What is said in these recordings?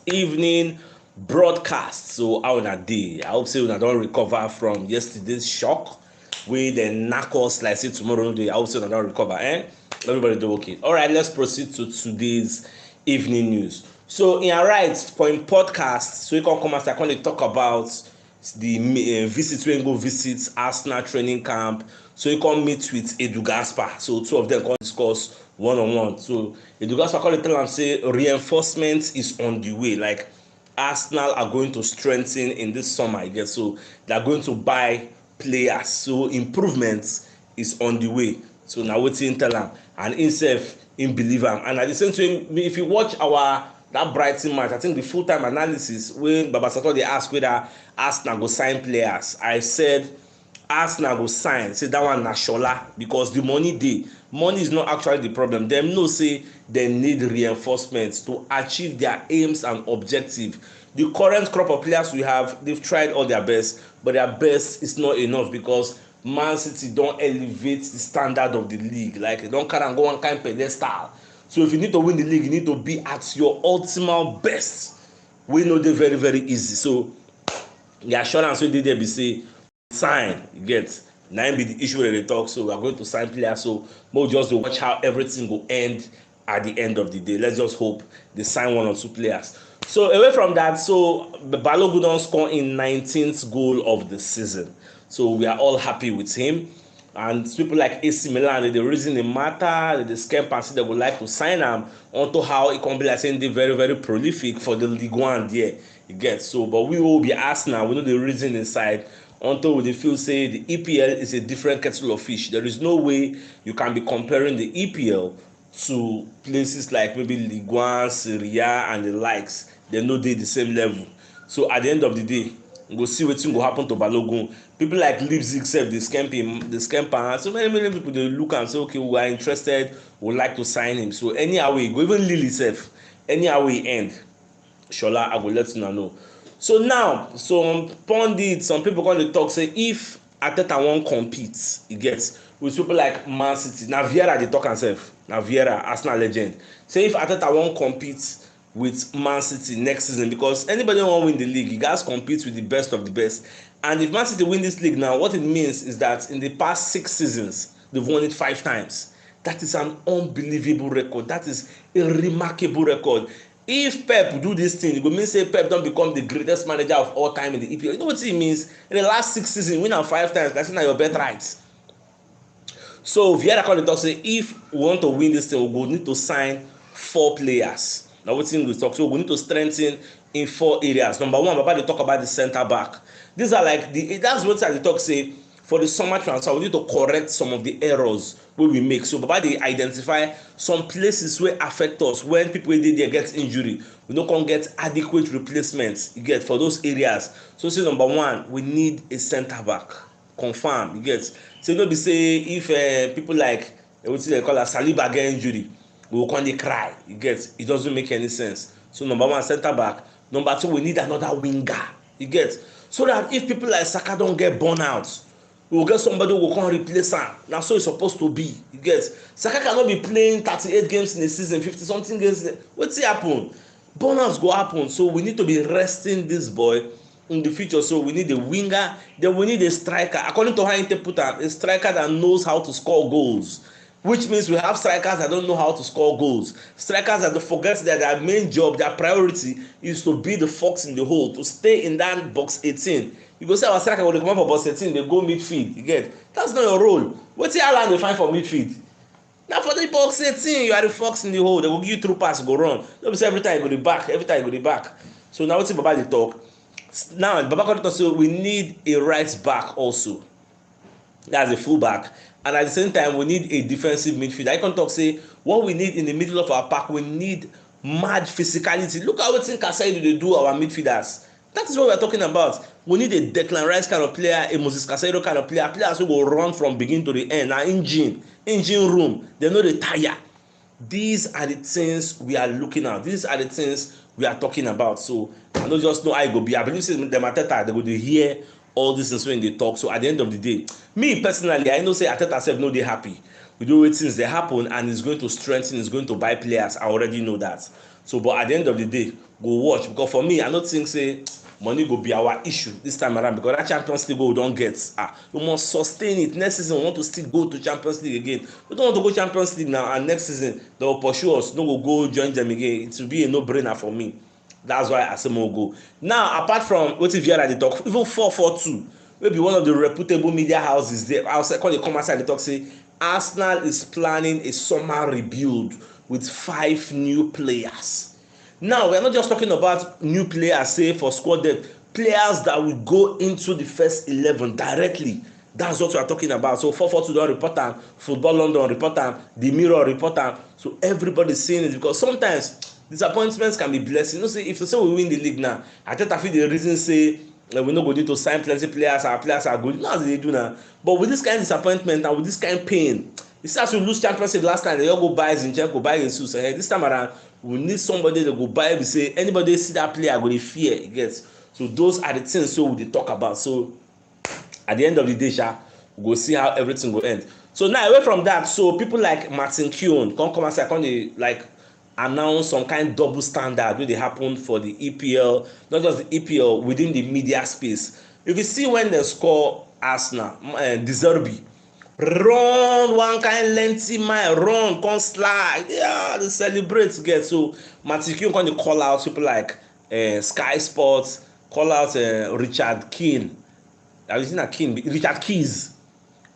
evening broadcast. So how una dey? I hope say una don recover from yesterday's shock wey dem knack us like say tomorrow no dey. I hope say una don recover. Everybody do okay. All right, let's proceed to today's evening news. So in right for im podcast, so he come as I come dey talk about the visit wey go visit Arsenal training camp. So he come meet with Edu Gaspar. So two of them come discuss one-on-one. So Edu Gaspar come tell am say reinforcement is on the way. Like Arsenal are going to strengthen in this summer, I guess. So they are going to buy players. So improvements is on the way. So now wetin him tell am, and himself him believe am. And at the same time, if you watch our that Brighton match, I think the full-time analysis when Baba Sato dey ask whether Arsenal go sign players, I said Arsenal go sign. Say that one na shola because the money dey. Money is not actually the problem. Dem know say dem need reinforcements to achieve their aims and objective. The current crop of players we have, they've tried all their best, but their best is not enough because Man City don elevate the standard of the league. Like they don carry am go one kind pedestal. So if you need to win the league, you need to be at your ultimate best. We know dey very very easy. So the assurance wey dey there be say sign, you get. Na im be the issue wey dey talk. So we are going to sign players. So we'll just watch how everything go end at the end of the day. Let's just hope they sign one or two players. So away from that, so Balogun don score in 19th goal of the season. So we are all happy with him. And people like AC Milan, the reason it matter, the scam and they would like to sign him onto how it can be like saying they very, very prolific for the Ligue 1 there. You get so, but we will be Arsenal. We know the reason inside until we feel say the EPL is a different kettle of fish. There is no way you can be comparing the EPL to places like maybe Ligue 1, Serie A, and the likes. They know they the same level. So at the end of the day, we go see wetin go happen to Balogun. People like Leipzig sef dey scam him, dey scam am. So many people dey look and say, okay, we are interested, we would like to sign him. So anyhow we go, even Lille sef, anyhow we end, Shola, I go let una know. So now, some pundits, some people come dey talk say if Arteta wan compete, e get with people like Man City. Na Vieira dey talk am sef. Na Vieira, Arsenal legend. Say if Arteta wan compete with Man City next season, because anybody who wan win the league, you guys compete with the best of the best. And if Man City win this league now, what it means is that in the past 6 seasons, they've won it 5 times. That is an unbelievable record. That is a remarkable record. If Pep do this thing, it will mean say Pep don become the greatest manager of all time in the EPL. You know what it means? In the last 6 seasons, win am 5 times. That's not your birthright. So Vieira come dey talk say if we want to win this thing, we go need to sign 4 players. Now wetin we talk, so we need to strengthen in 4 areas. Number 1, Baba dey talk about the center back. These are like that's what I dey talk say for the summer transfer we need to correct some of the errors wey we make. So Baba dey identify some places wey affect us when people wey dey there get injury. We no come get adequate replacements. You get for those areas. So say number 1, we need a center back. Confirm, you get. So no be say if people like wetin they call a Saliba get injury, we will come dey cry. You get, it doesn't make any sense. So number 1, center back. Number 2, we need another winger. You get, so that if people like Saka don't get burn out, we will get somebody who will come replace am. Na so it's supposed to be. You get, Saka cannot be playing 38 games in a season, 50 something games. Wetin happen? Burn-outs go happen. So we need to be resting this boy in the future. So we need a winger, then we need a striker. According to how he put am, a striker that knows how to score goals. Which means we have strikers that don't know how to score goals. Strikers that forget that their main job, their priority is to be the fox in the hole, to stay in that box 18. You go say our striker will come up for box 18, they go midfield. You get, that's not your role. Wetin Haaland dey find for midfield? Na for the box 18, you are the fox in the hole. They will give you through pass, go run. No be say every time you go the back, every time you go the back. So now wetin Baba dey talk. Now Baba come talk say we need a right back also. That's a full back. And at the same time, we need a defensive midfield. I can talk say what we need in the middle of our pack, we need mad physicality. Look at what Casado dey do our midfielders. That is what we are talking about. We need a Declan Rice kind of player, a Moses Casado kind of player, players who go run from beginning to the end. Now engine room, they know the tire. These are the things we are looking at. These are the things we are talking about. So I don't just know how it go be. I believe say them Arteta, they go to hear all these things when they talk. So at the end of the day, me personally, I know say Arteta sef no dey happy with the way things dey happen, and it's going to strengthen, it's going to buy players. I already know that. So but at the end of the day, go watch, because for me I no think say money go be our issue this time around, because that Champions League we don get, we must sustain it. Next season we want to still go to Champions League again. We don't want to go Champions League now and next season they will pursue us, no go join them again. It will be a no-brainer for me. That's why Arsenal go. Now apart from wetin Vieira dey talk, even 4-4-2 wey be one of the reputable media houses there outside come dey come outside dey talk say Arsenal is planning a summer rebuild with 5 new players. Now we are not just talking about new players say for squad depth, players that will go into the first 11 directly. That's what we are talking about. So 442 don report am, Football London report am, The Mirror report am. So everybody seeing it, because sometimes disappointments can be blessing. You know, say if you say we win the league now, I just feel the reason say we no go need to sign plenty players, our players are good. Not as they do now. But with this kind of disappointment and with this kind of pain, you see as we lose Champions League last time, they all go buy Zinchenko, buy Jesus. This time around, we need somebody that go buy. We say anybody see that player go dey fear. It gets. So those are the things so we dey talk about. So at the end of the day, we go see how everything go end. So now away from that, so people like Martin Keown come outside, come dey like announce some kind of double standard wey dey happen for the EPL, not just the EPL, within the media space. If you see when they score Arsenal, De Zerbi run one kind lengthy mile, run, come slide, they celebrate get. So Martin Keown come dey call out people like Sky Sports, call out Richard Keane, Richard Keys,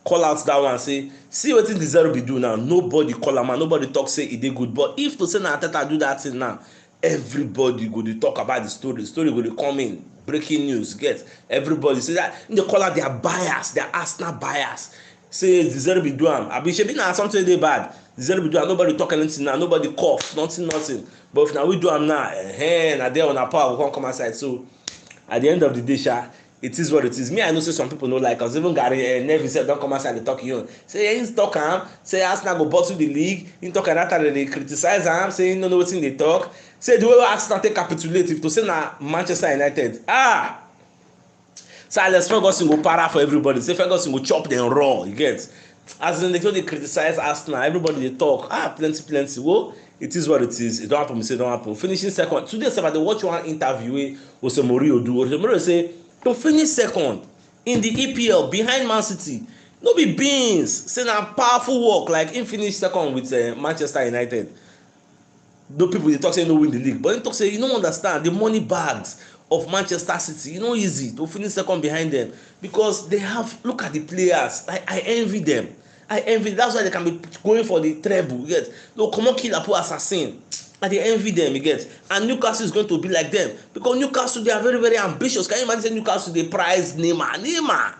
call out that one, say see wetin De Zerbi do now. Nobody call am, nobody talk say e dey good. But if to say na Arteta do that thing now, everybody go dey talk about the story. The story go dey come in, breaking news, get. Everybody say that they call out their bias, their Arsenal bias. Say De Zerbi do am, abi shebi na something dey bad. De Zerbi do am, nobody talk anything now, nobody cough, nothing. But if na we do am now, na there on our power we come outside. So at the end of the day, it is what it is. Me, I know say some people no like us. Even Gary Neville said don't come outside and talk you. Say he talk am, say Arsenal go bottle the league. He talk that time they criticize am, say he no know wetin they talk. Say the way Arsenal take capitulate, if to say na Manchester United, so Alex Ferguson go para for everybody. Say Ferguson go chop them raw. You get? As in they criticize Arsenal, everybody they talk. Plenty. Well, it is what it is. It don't happen. We say don't happen. Finishing second. Today, I watch one interview with Jose Mourinho do. Jose Mourinho say to finish second in the EPL behind Man City, no be beans. Say na powerful work. Like him finish second with Manchester United. No people they talk say no win the league, but he talk say you don't understand the money bags of Manchester City. You know easy to finish second behind them because they have, look at the players. I envy them. That's why they can be going for the treble. You get? No, come on, kill a poor assassin. And they envy them. You get? And Newcastle is going to be like them because Newcastle they are very, very ambitious. Can you imagine Newcastle they prize Neymar?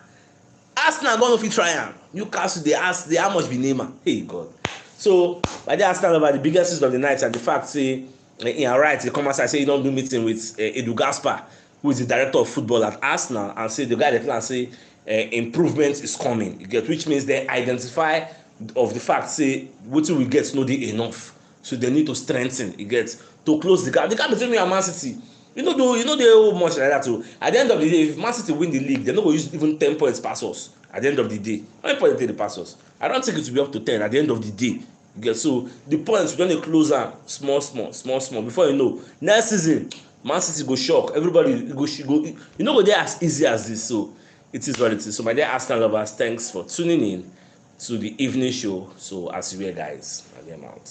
Arsenal going to fit try am. Newcastle they ask they how much be Neymar? Hey God. So by the Arsenal about the biggest news of the night and the fact say in right they come outside say you don't do meeting with Edu Gaspar, who is the director of football at Arsenal, and say the guy they plan say improvement is coming. You get, which means they identify of the fact say what we get no dey enough, so they need to strengthen. You get, to close the gap between me and Man City. You know they owe much like that. So at the end of the day, if Man City win the league, they're not going to use even 10 points pass us. At the end of the day, how many points they pass us? I don't think it will be up to 10 at the end of the day. You get, so the points we're going to close am small. Before you know, next season Man City go shock everybody. Go you know go there as easy as this. So it is what it is. So my dear Arsenal lovers, thanks for tuning in to the evening show. So as you were guys, I am out.